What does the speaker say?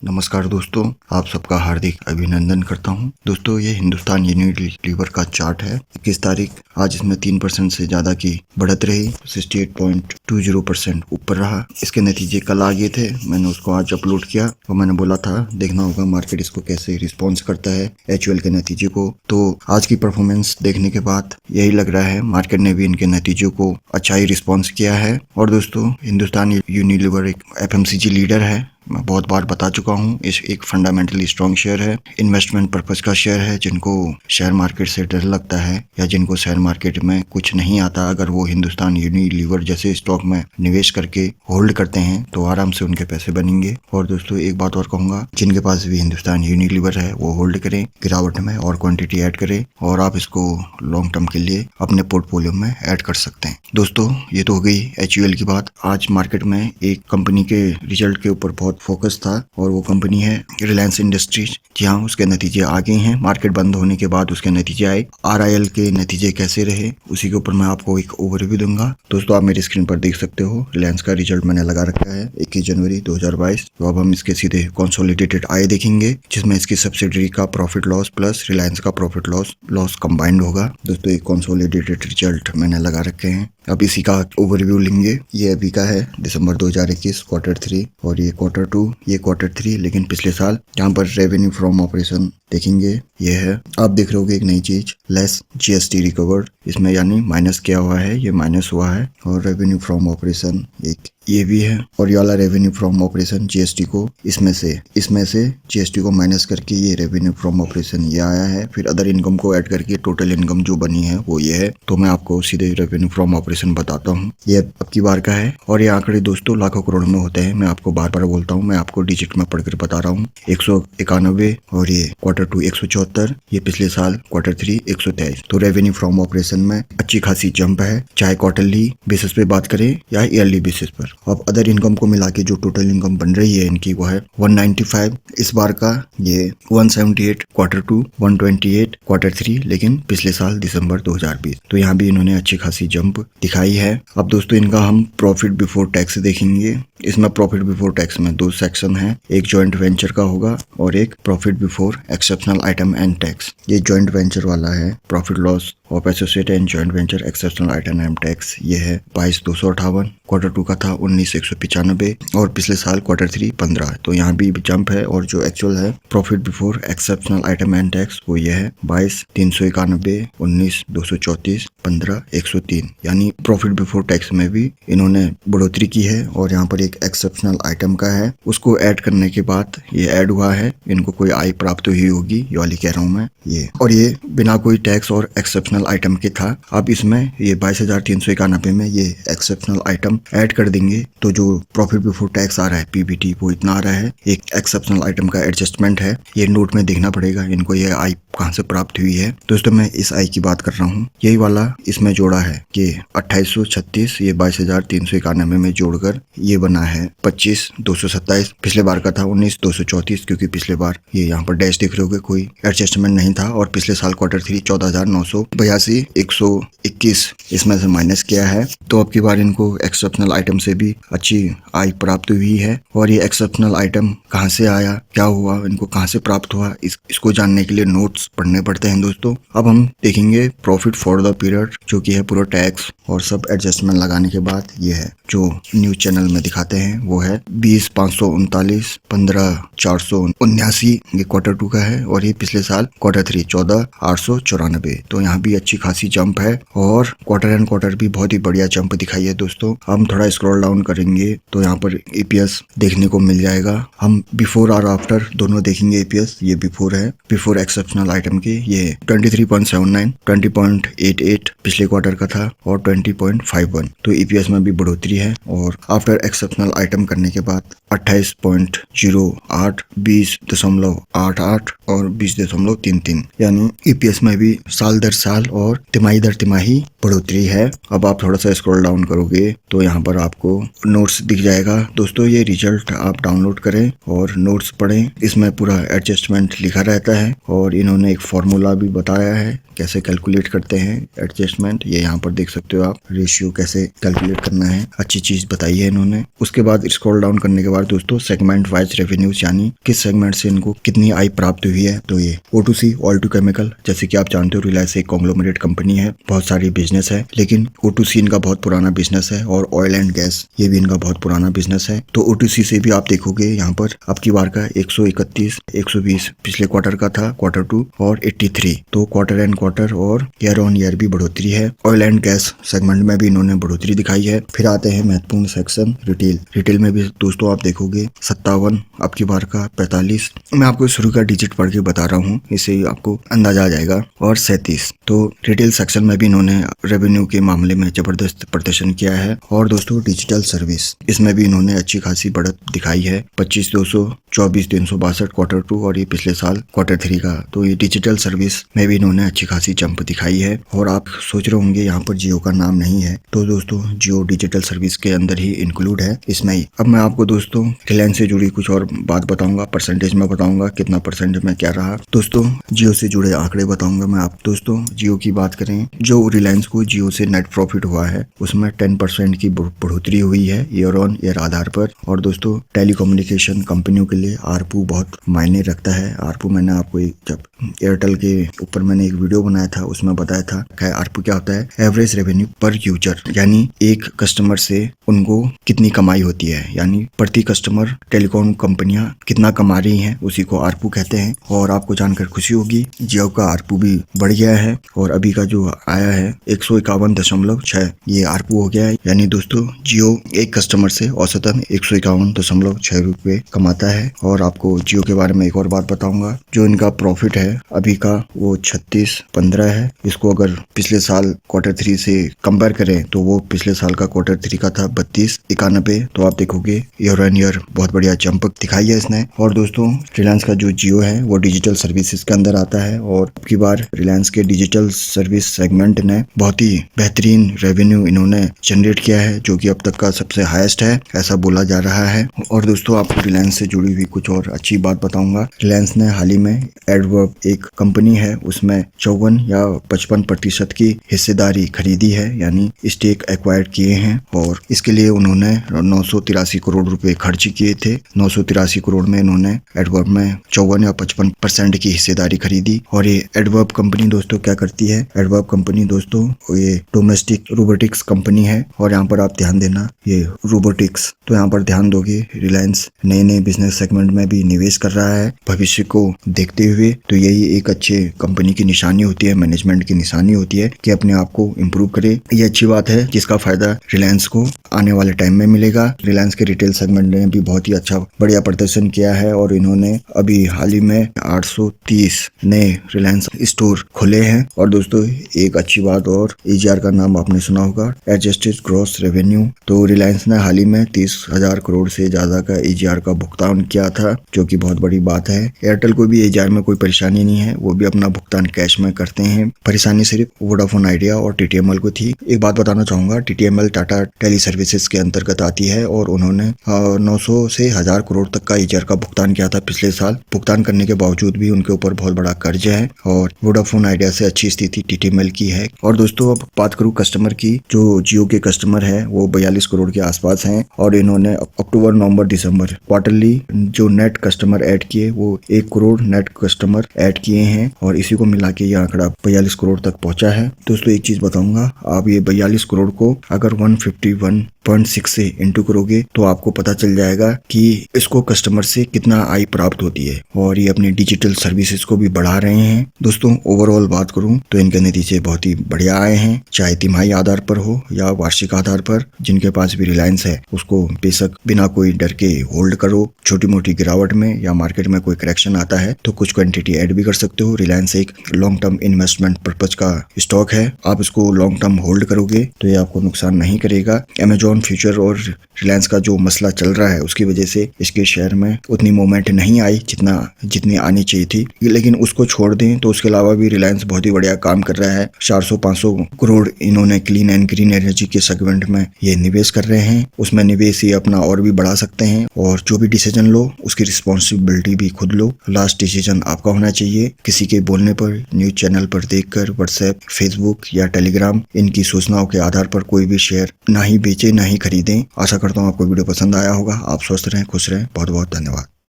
नमस्कार दोस्तों, आप सबका हार्दिक अभिनंदन करता हूं। दोस्तों, ये हिंदुस्तान यूनिलीवर का चार्ट है। 21 तारीख, आज इसमें 3% से ज़्यादा की बढ़त रही, 68.20% ऊपर रहा। इसके नतीजे कल आ गए थे, मैंने उसको आज अपलोड किया और मैंने बोला था देखना होगा मार्केट इसको कैसे रिस्पॉन्स करता है HUL के नतीजे को। तो आज की परफॉर्मेंस देखने के बाद यही लग रहा है मार्केट ने भी इनके नतीजों को अच्छा ही रिस्पॉन्स किया है। और दोस्तों, हिंदुस्तान यूनिलीवर एक FMCG लीडर है, मैं बहुत बार बता चुका हूँ। इस एक फंडामेंटली स्ट्रॉन्ग शेयर है, इन्वेस्टमेंट पर्पस का शेयर है। जिनको शेयर मार्केट से डर लगता है या जिनको शेयर मार्केट में कुछ नहीं आता, अगर वो हिंदुस्तान यूनिलीवर जैसे स्टॉक में निवेश करके होल्ड करते हैं तो आराम से उनके पैसे बनेंगे। और दोस्तों, एक बात और कहूंगा, जिनके पास भी हिंदुस्तान यूनिलीवर है वो होल्ड करें, गिरावट में और क्वांटिटी ऐड करें और आप इसको लॉन्ग टर्म के लिए अपने पोर्टफोलियो में ऐड कर सकते हैं। दोस्तों, ये तो हो गई HUL की बात। आज मार्केट में एक कंपनी के रिजल्ट के ऊपर बहुत फोकस था और वो कंपनी है रिलायंस इंडस्ट्रीज। जहाँ उसके नतीजे आ गए हैं, मार्केट बंद होने के बाद उसके नतीजे आए। RIL के नतीजे कैसे रहे उसी के ऊपर मैं आपको एक ओवरव्यू दूंगा। दोस्तों, आप मेरी स्क्रीन पर देख सकते हो, रिलायंस का रिजल्ट मैंने लगा रखा है 21 जनवरी 2022। तो अब हम इसके सीधे कंसोलिडेटेड आय देखेंगे, जिसमें इसकी सब्सिडरी का प्रॉफिट लॉस प्लस रिलायंस का प्रॉफिट लॉस कंबाइंड होगा। दोस्तों, एक कंसोलिडेटेड रिजल्ट मैंने लगा रखे हैं, अब इसी का ओवरव्यू लेंगे। ये अभी का है दिसंबर 2021 Q3 और ये Q2, ये Q3, लेकिन पिछले साल। यहाँ पर रेवेन्यू फ्रॉम ऑपरेशन देखेंगे, ये है। आप देख रहे होगे एक नई चीज, लेस GST रिकवर्ड, इसमें यानी माइनस क्या हुआ है, ये माइनस हुआ है। और रेवेन्यू फ्रॉम ऑपरेशन एक ये भी है। और ये वाला रेवेन्यू फ्रॉम ऑपरेशन GST को इसमें से GST को माइनस करके ये रेवेन्यू फ्रॉम ऑपरेशन ये आया है। फिर अदर इनकम को ऐड करके टोटल इनकम जो बनी है वो ये है। तो मैं आपको सीधे रेवेन्यू फ्रॉम ऑपरेशन बताता हूँ, ये अब की बार का है। और ये आंकड़े दोस्तों लाखों करोड़ में होते हैं, मैं आपको बार बार बोलता हूँ, मैं आपको डिजिट में पढ़कर बता रहा हूँ। 191 और ये Q2 174, ये पिछले साल Q3 123। तो रेवेन्यू फ्रॉम ऑपरेशन में अच्छी खासी जंप है, चाहे क्वार्टरली बेसिस पे बात करें या ईयरली बेसिस पर। अब अदर इनकम को मिला के जो टोटल इनकम बन रही है इनकी वो है 195 इस बार का, ये 178 Q2, 128 Q3, लेकिन पिछले साल दिसंबर 2020। तो यहाँ भी इन्होंने अच्छी खासी जंप दिखाई है। अब दोस्तों, इनका हम प्रॉफिट बिफोर टैक्स देखेंगे। इसमें प्रॉफिट बिफोर टैक्स में दो सेक्शन है, एक जॉइंट वेंचर का होगा और एक profit before exceptional item and tax. ये जॉइंट वेंचर वाला है, profit loss of associate and joint venture exceptional item and tax, ये है 22,258। Q2 का था 19,195 और पिछले साल Q3 15। तो यहाँ भी जंप है। और जो एक्चुअल है profit before exceptional item and tax वो ये है 22,391, 19,234, 15,103। यानी प्रॉफिट बिफोर टैक्स में भी इन्होंने बढ़ोतरी की है। और यहाँ पर एक एक्सेप्शनल आइटम का है, उसको ऐड करने के बाद ये ऐड हुआ है, इनको कोई आय प्राप्त हुई होगी, ये वाली कह रहा हूँ मैं ये। और ये बिना कोई टैक्स और एक्सेप्शनल आइटम के था। अब इसमें ये 22,391 में ये एक्सेप्शनल आइटम ऐड कर देंगे तो जो प्रॉफिट बिफोर टैक्स आ रहा है PBT वो इतना आ रहा है। एक एक्सेप्शनल आइटम का एडजस्टमेंट है, ये नोट में देखना पड़ेगा इनको ये आय कहाँ से प्राप्त हुई है। दोस्तों, मैं इस आय की बात कर रहा हूँ, यही वाला इसमें जोड़ा है कि 2836, ये 22,391 में जोड़कर ये बना है 25,227। पिछले बार का था 19,234, क्योंकि पिछले बार ये यहाँ पर डैश दिख रहे होगे, कोई एडजस्टमेंट नहीं था। और पिछले साल Q3 14,982, 121 इसमें से माइनस किया है। तो अब की बार इनको एक्सेप्शनल आइटम से भी अच्छी आय प्राप्त हुई है। और ये एक्सेप्शनल आइटम कहाँ से आया, क्या हुआ, इनको कहाँ से प्राप्त हुआ, इसको जानने के लिए नोट्स पढ़ने पड़ते हैं दोस्तों। अब हम देखेंगे प्रॉफिट फॉर द पीरियड, जो कि है पूरा टैक्स और सब एडजस्टमेंट लगाने के बाद ये है, जो न्यूज चैनल में दिखाते हैं वो है 20,539, 15,479, ये Q2 का है। और ये पिछले साल Q3 14,894। तो यहाँ भी अच्छी खासी जंप है और क्वार्टर एंड क्वार्टर भी बहुत ही बढ़िया जंप दिखाई है दोस्तों। हम थोड़ा स्क्रॉल डाउन करेंगे तो यहाँ पर EPS देखने को मिल जाएगा। हम बिफोर और आफ्टर दोनों देखेंगे EPS। ये बिफोर है, बिफोर एक्सेप्शनल आइटम की, ये 23.79, 20.88 पिछले क्वार्टर का था और 20.51। तो EPS में भी बढ़ोतरी है। और आफ्टर एक्सेप्शनल आइटम करने के बाद 28.08, 20.88 और 20.33, यानी EPS में भी साल दर साल और तिमाही दर तिमाही बढ़ोतरी है। अब आप थोड़ा सा स्क्रॉल डाउन करोगे तो यहाँ पर आपको नोट्स दिख जाएगा। दोस्तों ये रिजल्ट आप डाउनलोड करें और नोट्स पढ़ें। इसमें पूरा एडजस्टमेंट लिखा रहता है और इन्होंने एक फॉर्मूला भी बताया है कैसे कैलकुलेट करते हैं एडजस्टमेंट। ये यहाँ पर देख सकते हो आप, रेशियो कैसे कैलकुलेट करना है, अच्छी चीज बताई है इन्होंने। उसके बाद स्क्रॉल डाउन करने के बाद दोस्तों सेगमेंट वाइज रेवेन्यूज यानी किस सेगमेंट से इनको कितनी आय प्राप्त हुई है। तो ये O2C ऑयल टू केमिकल, जैसे कि आप जानते हो रिलायंस एक कॉन्ग्लोमरेट कंपनी है, बहुत सारी बिजनेस है, लेकिन O2C इनका बहुत पुराना बिजनेस है और ऑयल एंड गैस ये भी इनका बहुत पुराना बिजनेस है। तो O2C से भी आप देखोगे यहाँ पर अब की बार का 131, 120 पिछले क्वार्टर का था, Q2 और 83, तो क्वार्टर एंड क्वार्टर और ईयर ऑन ईयर भी बढ़ोतरी है। ऑयल एंड गैस सेगमेंट में भी इन्होंने बढ़ोतरी दिखाई है। फिर आते हैं महत्वपूर्ण सेक्शन रिटेल में भी दोस्तों आप देखोगे 57, अब की बार का 45, मैं आपको शुरू का डिजिट पढ़ के बता रहा हूँ, इससे आपको अंदाजा आ जाएगा, और 37। तो रिटेल सेक्शन में भी इन्होंने रेवेन्यू के मामले में जबरदस्त प्रदर्शन किया है। और दोस्तों डिजिटल सर्विस, इसमें भी इन्होंने अच्छी खासी बढ़त दिखाई है, 25,200, 24,362 Q2 और ये पिछले साल Q3 का। तो ये डिजिटल सर्विस में भी इन्होंने अच्छी खासी जंप दिखाई है। और आप सोच रहे होंगे यहाँ पर जियो का नाम नहीं है, तो दोस्तों जियो डिजिटल सर्विस के अंदर ही इंक्लूड है, इसमें ही। अब मैं आपको दोस्तों रिलायंस से जुड़ी कुछ और बात बताऊंगा, परसेंटेज में बताऊंगा कितना परसेंट में क्या रहा। दोस्तों जियो से जुड़े आंकड़े बताऊंगा मैं आप। दोस्तों जियो की बात करें, जो रिलायंस को जियो से नेट प्रॉफिट हुआ है उसमें 10% की बढ़ोतरी हुई है ईयर ऑन ईयर आधार पर। और दोस्तों टेलीकम्युनिकेशन कंपनियों के लिए आरपू बहुत मायने रखता है। आरपू मैंने आपको जब एयरटेल के ऊपर मैंने एक वीडियो बनाया था उसमें बताया था कि आरपू क्या होता है, एवरेज रेवेन्यू पर यूजर, यानी एक कस्टमर से उनको कितनी कमाई होती है, यानी प्रति कस्टमर टेलीकॉम कंपनियां कितना कमा रही हैं, उसी को आरपू कहते हैं। और आपको जानकर खुशी होगी जियो का आरपू भी बढ़ गया है और अभी का जो आया है 151.6 ये आरपू हो गया है। यानी दोस्तों जियो एक कस्टमर से औसतन 151.6 रुपए कमाता है। और आपको जियो के बारे में एक और बात बताऊंगा, जो इनका प्रॉफिट है अभी का वो 36.15 है। इसको अगर पिछले साल Q3 से कंपेयर करें तो वो पिछले साल का Q3 का था 32.91। तो आप देखोगे ईयर ऑन ईयर बहुत बढ़िया जंप दिखाई है इसने। और दोस्तों रिलायंस का जो जियो है वो डिजिटल सर्विसेज के अंदर आता है और अब की बार रिलायंस के डिजिटल सर्विस सेगमेंट ने बहुत ही बेहतरीन रेवेन्यू इन्होंने जनरेट किया है, जो कि अब तक का सबसे हाईएस्ट है, ऐसा बोला जा रहा है। और दोस्तों आपको रिलायंस से जुड़ी हुई कुछ और अच्छी बात बताऊंगा। रिलायंस ने हाल ही में एडवर्ब एक कंपनी है उसमें 54 या 55% की हिस्सेदारी खरीदी है, यानी स्टेक एक्वायर किए हैं। और इसके लिए उन्होंने 983 करोड़ रुपए खर्च किए थे। 983 करोड़ में इन्होंने एडवर्ब में 54 या 55% की हिस्सेदारी खरीदी। और ये एडवर्ब कंपनी दोस्तों क्या करती है, एडवर्ब कंपनी दोस्तों ये डोमेस्टिक रोबोटिक्स कंपनी है। और यहाँ पर आप ध्यान देना, ये रोबोटिक्स, तो यहाँ पर ध्यान दोगे रिलायंस नए नए बिजनेस सेगमेंट में भी निवेश कर रहा है भविष्य को देखते हुए। तो यही एक अच्छे कंपनी की निशानी होती है, मैनेजमेंट की निशानी होती है कि अपने आप को इम्प्रूव करे। ये अच्छी बात है जिसका फायदा रिलायंस को आने वाले टाइम में मिलेगा। रिलायंस के रिटेल सेगमेंट ने भी बहुत ही अच्छा बढ़िया प्रदर्शन किया है और इन्होंने अभी हाल ही में 830 नए रिलायंस स्टोर खोले हैं। और दोस्तों एक अच्छी बात और, EGR का नाम आपने सुना होगा, एडजस्टेड ग्रॉस रेवेन्यू। तो रिलायंस ने हाल ही में 30,000 करोड़ से ज्यादा का EGR का भुगतान किया था, जो कि बहुत बड़ी बात है। एयरटेल को भी EGR में कोई परेशानी नहीं है, वो भी अपना भुगतान कैश में करते हैं। परेशानी सिर्फ वोडाफोन आइडिया और TTML को थी। एक बात बताना चाहूंगा, TTML टाटा टेली सर्विसेज के अंतर्गत आती है और उन्होंने 900 से 1000 करोड़ तक का EGR का भुगतान किया था पिछले साल। भुगतान करने के बावजूद भी उनके ऊपर बहुत बड़ा कर्ज है और वोडाफोन आइडिया से अच्छी स्थिति TTML की है। और दोस्तों अब बात करूं कस्टमर की, जो जियो के कस्टमर है वो 42 करोड़ के आसपास हैं और इन्होंने अक्टूबर नवंबर दिसंबर क्वार्टरली जो नेट कस्टमर ऐड किए वो 1 करोड़ नेट कस्टमर ऐड किए हैं और इसी को मिला के ये आंकड़ा 42 करोड़ तक पहुंचा है। दोस्तों एक चीज बताऊंगा, आप ये 42 करोड़ को अगर 151.6 से इंटू करोगे तो आपको पता चल जाएगा कि इसको कस्टमर से कितना आय प्राप्त होती है। और ये अपनी डिजिटल सर्विसेज को भी बढ़ा रहे हैं। दोस्तों ओवरऑल बात करूं तो इनके नतीजे बहुत ही बढ़िया आए हैं, चाहे तिमाही आधार पर हो या वार्षिक आधार पर। जिनके पास भी रिलायंस है उसको बेशक बिना कोई डर के होल्ड करो। छोटी मोटी गिरावट में या मार्केट में कोई करेक्शन आता है तो कुछ क्वांटिटी ऐड भी कर सकते हो। रिलायंस एक लॉन्ग टर्म इन्वेस्टमेंट पर्पज का स्टॉक है, आप इसको लॉन्ग टर्म होल्ड करोगे तो ये आपको नुकसान नहीं करेगा। अमेजॉन वोडाफोन फ्यूचर और रिलायंस का जो मसला चल रहा है उसकी वजह से इसके शेयर में उतनी मूवमेंट नहीं आई जितनी आनी चाहिए थी। लेकिन उसको छोड़ दें तो उसके अलावा भी रिलायंस बहुत ही बढ़िया काम कर रहा है। 400-500 करोड़ इन्होंने क्लीन एंड ग्रीन एनर्जी के सेगमेंट में ये निवेश कर रहे हैं। उसमें निवेश ये अपना और भी बढ़ा सकते हैं और जो भी डिसीजन लो उसकी रिस्पॉन्सिबिलिटी भी खुद लो। लास्ट डिसीजन आपका होना चाहिए। किसी के बोलने पर, न्यूज चैनल पर देखकर, व्हाट्सएप, फेसबुक या टेलीग्राम इनकी सूचनाओं के आधार पर कोई भी शेयर ना ही बेचे ना ही खरीदें। आशा करता हूँ आपको वीडियो पसंद आया होगा। आप स्वस्थ रहें, खुश रहें। बहुत बहुत धन्यवाद।